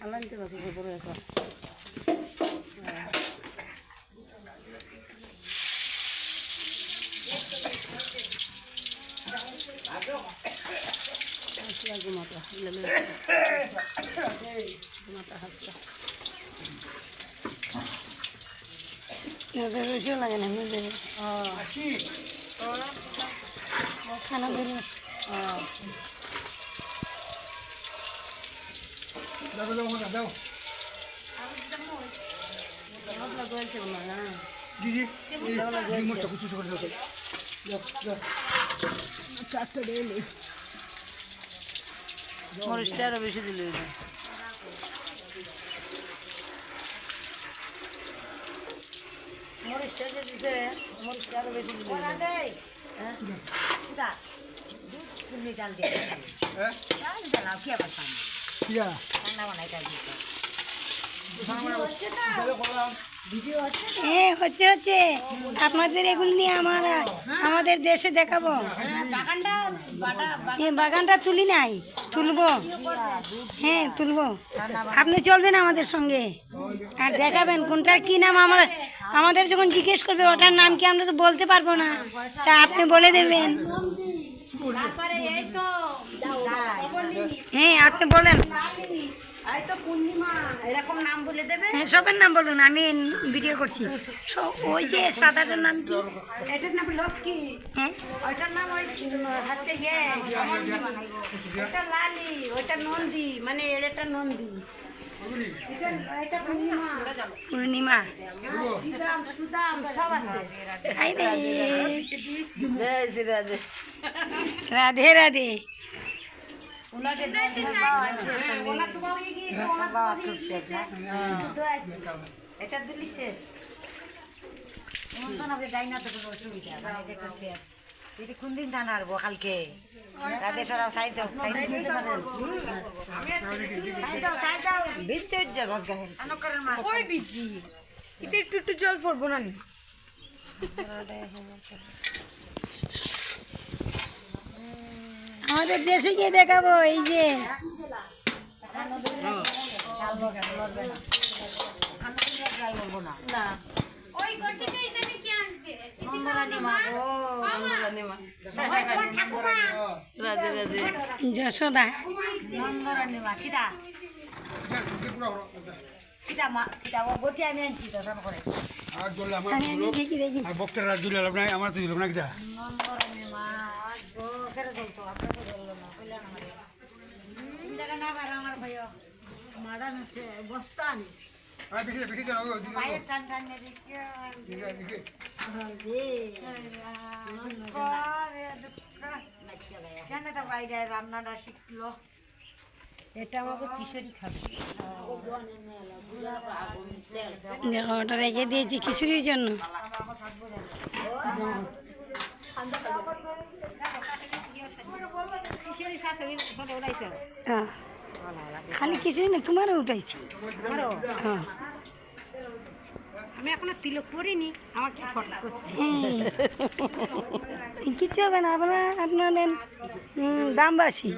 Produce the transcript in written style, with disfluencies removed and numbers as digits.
আল্লাহ নিতে পারছি বড় একটা ঘুমাতা ঘুমাতা হাসলা বেশিও লাগে না এমনি খানা ধরে মরিচটা আরো বেশি দিলে মরিচটা যে দিছে মরিচটা আরো বেশি দিলে হ্যাঁ হচ্ছে হচ্ছে আপনাদের এগুলো নিয়ে আমাদের দেশে দেখাবো। বাগানটা তুলি নাই, তুলবো। হ্যাঁ তুলবো, আপনি চলবেন আমাদের সঙ্গে আর দেখাবেন কোনটার কি নাম। আমাদের যখন জিজ্ঞেস করবে ওটার নাম কি, আমরা তো বলতে পারবো না, তা আপনি বলে দেবেন। হ্যাঁ আপনি বলেন, হ্যাঁ সবের নাম বলুন, আমি ভিডিও করছি। ওই যে সাদাটার নাম কি? এটার নাম লক্ষ্মী। হ্যাঁ ওইটার নাম হচ্ছে ওইটা লালি, ওইটা নন্দী, মানে এটা নন্দী, পূর্ণিমা, সব আছে। রাধে রাধে। এটা দিলি শেষ কোন দিন জানারবো কালকে রাধেশ্বরাও সাইড একটু একটু জল পড়বো না। আমাদের দেশে গিয়ে দেখাবো। এই যে যশোদা বস্তা আনিস রান্নাটা শিখলো। এটা আমাকে কিশোরী খাবে। দেখো ওটা রেখে দিয়েছি খিচুড়ির জন্য। খালি খিচুড়ি না, তোমারও উঠাইছি। হ্যাঁ আমি এখনো তিলক পরিনি, আমাকে কিচ্ছু হবে না, আপনার দাম বেশি।